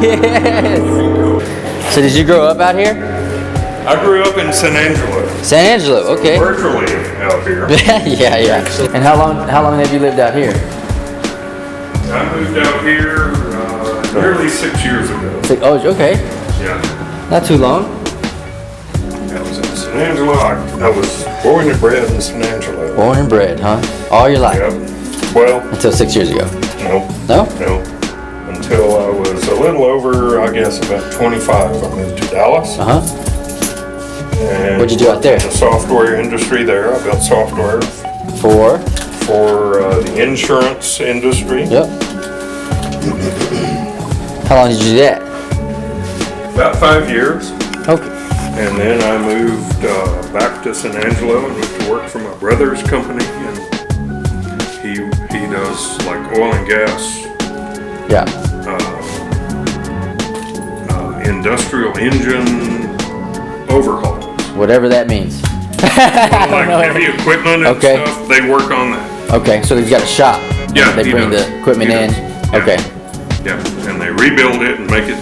Yes. So did you grow up out here? I grew up in San Angelo. San Angelo, okay. Virtually out here. Yeah. And how long have you lived out here? I moved out here nearly 6 years ago. Oh, okay. Yeah. Not too long. I was in San Angelo. I was born and bred in San Angelo. Born and bred, huh? All your life? Yep. Well, until 6 years ago? No. No? No. Until I was a little over, I guess, about 25. I moved to Dallas. Uh-huh. And what'd you do out there? The software industry there. I built software. For the insurance industry. Yep. How long did you do that? About 5 years. Okay. And then I moved back to San Angelo and went to work for my brother's company. And he does like oil and gas. Yeah. Industrial engine overhauls. Whatever that means. Like heavy equipment and stuff, they work on that. Okay, so he's got a shop. Yeah, they bring the equipment in. Yeah. Okay. Yeah, and they rebuild it and make it,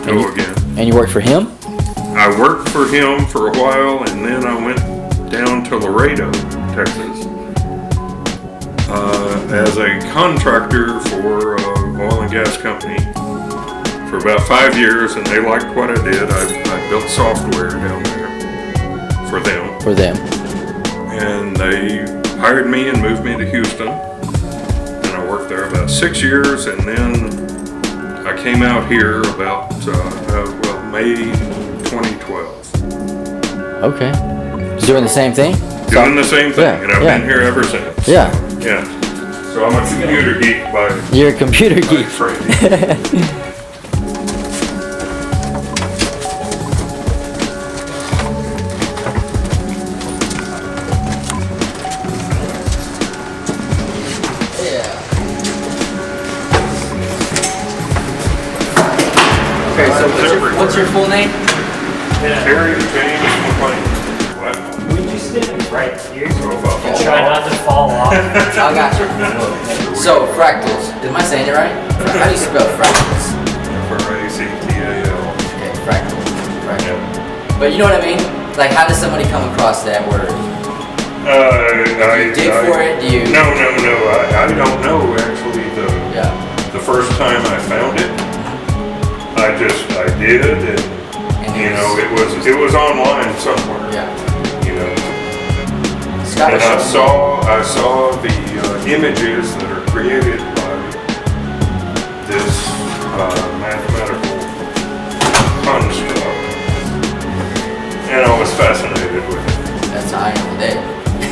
go again. And you worked for him? I worked for him for a while, and then I went down to Laredo, Texas, as a contractor for an oil and gas company for about 5 years, and they liked what I did. I built software down there for them. For them. And they hired me and moved me to Houston. And I worked there about 6 years, and then I came out here about, May 2012. Okay. Doing the same thing? Doing the same thing, and I've been here ever since. Yeah. Yeah. So I'm a computer geek by You're a computer geek. trade. Okay, so what's your full name? Kerry McClain. What? Would you stand right here So if I fall try off- not to fall off? I got you. So, fractals. Am I saying it right? How do you spell fractals? For ACTAL. Okay, fractal. Fractal. But you know what I mean? Like, how does somebody come across that word? Do you dig for it? Do you? No. I don't know actually. Yeah. The first time I found it, I did, and it was online somewhere. Yeah. And I saw the images that are created by this mathematical construct, and I was fascinated with it. That's how I am today.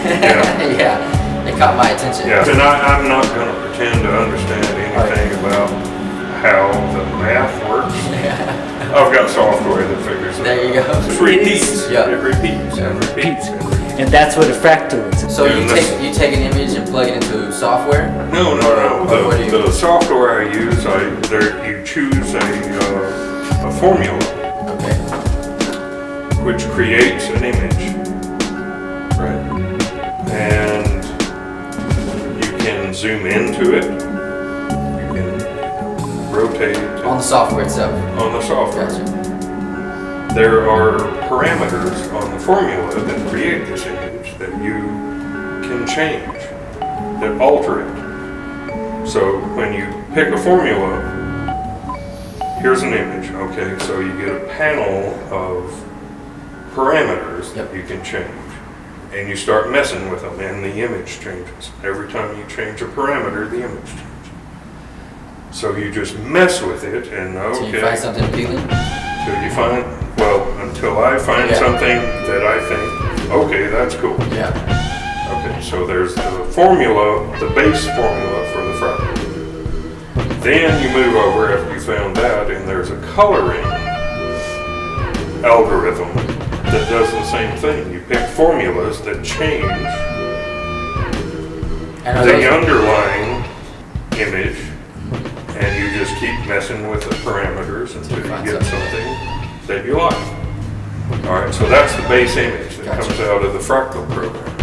Yeah. Yeah. It caught my attention. Yeah. And I'm not going to pretend to understand anything about how the math works. I've got software that figures it out. There you go. It repeats. Yeah. It repeats and repeats and repeats. And that's what a fractal is. So you take an image and plug it into software? No. What do you- The software I use, you choose a formula Okay. which creates an image, right? And you can zoom into it. You can rotate it On the software itself. on the software. Gotcha. There are parameters on the formula that create this image that you can change, that alter it. So when you pick a formula, here's an image, okay? So you get a panel of parameters that you can change. And you start messing with them and the image changes. Every time you change a parameter, the image changes. So you just mess with it and So you find something appealing? until I find something that I think, okay, that's cool. Yeah. Okay, so there's the formula, the base formula for the fractal. Then you move over after you found that, and there's a coloring algorithm that does the same thing. You pick formulas that change the underlying image, and you just keep messing with the parameters until you get something that you like. All right, so that's the base image that comes out of the fractal program.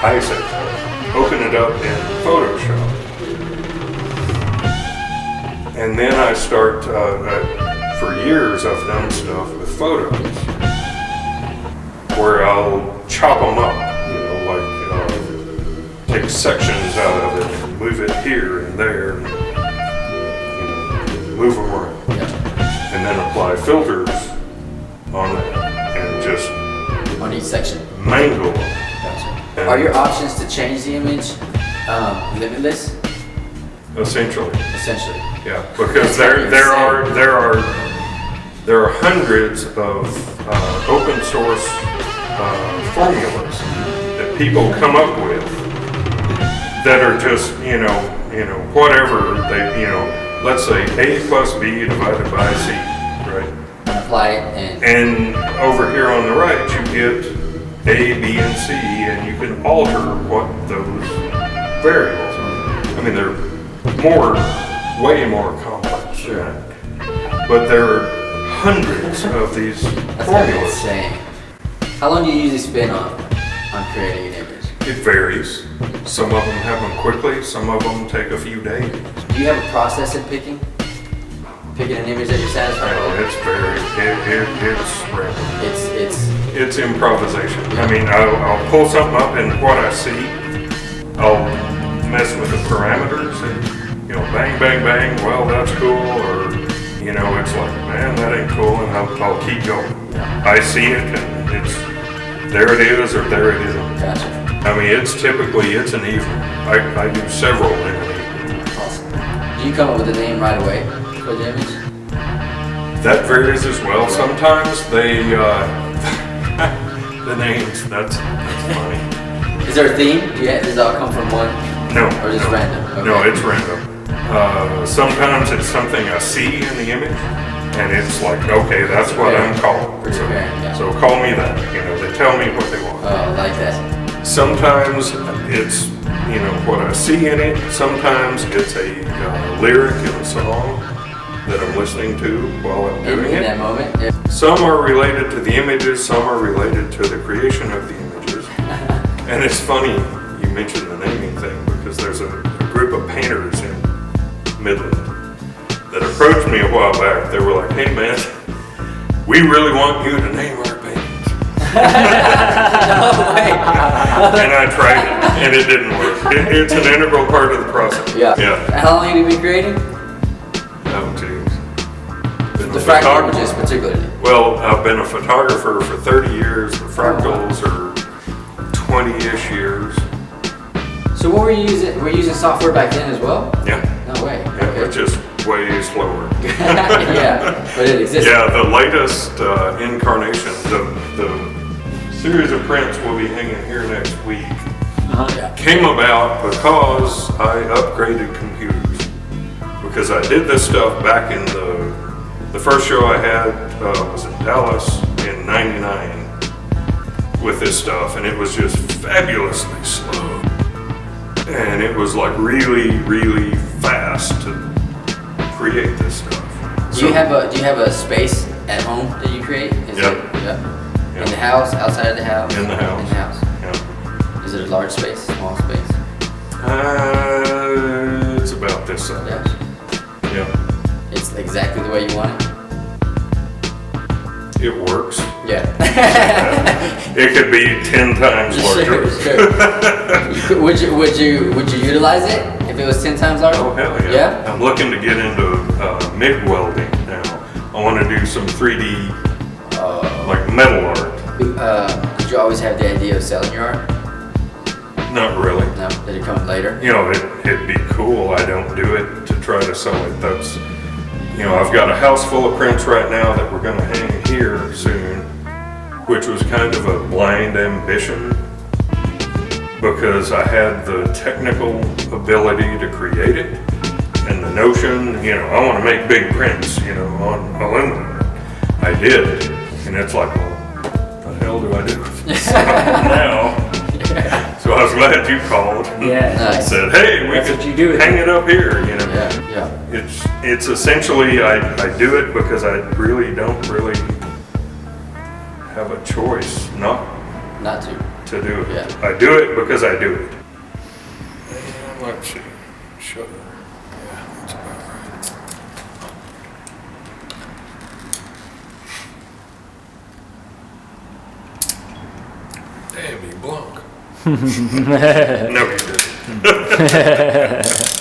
I say, open it up in Photoshop, And then I start, for years I've done stuff with photos where I'll chop them up, take sections out of it and move it here and there, and, move them around. Yeah. And then apply filters on that and just On each section. mangle them. Gotcha. Are your options to change the image limitless? Essentially. Essentially. Yeah, because there are hundreds of open source formulas that people come up with that are just whatever they let's say A plus B divided by C, right? Apply it And over here on the right you get A, B, and C, and you can alter what those variables are. I mean they're way more complex. Sure. But there are hundreds of these That's formulas. insane. How long do you usually spend on creating an image? It varies. Some of them happen quickly, some of them take a few days. Do you have a process in picking an image that you're satisfied No, with? it's random. It's It's improvisation. I mean, I'll pull something up and what I see, I'll mess with the parameters and, bang, bang, bang, well, that's cool, or, it's like, man, that ain't cool, and I'll keep going. I see it and it's, there it is, or there it isn't. Gotcha. I mean, it's an evening. I do several in an evening. Awesome. Do you come up with a name right away for the image? That varies as well. Sometimes they, the names, that's funny. Is there a theme? Does it all come from one? No. Or just random? Okay. No, it's random. Sometimes it's something I see in the image, and it's like, okay, that's what I'm called. So call me that. They tell me what they want. Oh, I like that. Sometimes it's, what I see in it. Sometimes it's a lyric in a song that I'm listening to while I'm doing In it. that moment? Yeah. Some are related to the images, some are related to the creation of the images. And it's funny you mentioned the naming thing because there's a group of painters in Midland that approached me a while back. They were like, hey man, we really want you to name our paintings. And I tried it and it didn't work. It's an integral part of the process. Yeah. How long have you been creating? Oh geez. The fractal images particularly. Well, I've been a photographer for 30 years. The fractals are 20-ish years. So what were you using? Were you using software back then as well? Yeah. No way. Yeah, Okay. but just way slower. Yeah, but it exists. Yeah, the latest incarnation, the series of prints we'll be hanging here next week, Yeah. came about because I upgraded computers. Because I did this stuff back in the first show I had was in Dallas in '99 with this stuff, and it was just fabulously slow. And it was like really, really fast to create this stuff. Do you have a space at home that you create? Yep. In the house, outside of the house? In the house. In the house. Yeah. Is it a large space, small space? It's about this size. Yeah. Yeah. It's exactly the way you want it? It works. Yeah. It could be 10 times larger. Sure. Would you utilize it if it was 10 times larger? Oh hell yeah. Yeah? I'm looking to get into MIG welding now. I want to do some 3D like metal art. Did you always have the idea of selling your art? Not really. No? Did it come later? It'd be cool. I don't do it to try to sell it. That's, I've got a house full of prints right now that we're going to hang here soon, which was kind of a blind ambition because I had the technical ability to create it and the notion, I want to make big prints, on aluminum. I did, and it's like, well, what the hell do I do with this now? So I was glad you called. Yeah. Nice. Said, hey, we That's could what you do with hang it up here, Yeah. It's essentially, I do it because I really don't have a choice not to do it. Yeah. I do it because I do it. Let's see, shutter. Yeah, that's about right. Sammy Blanc. No, he didn't.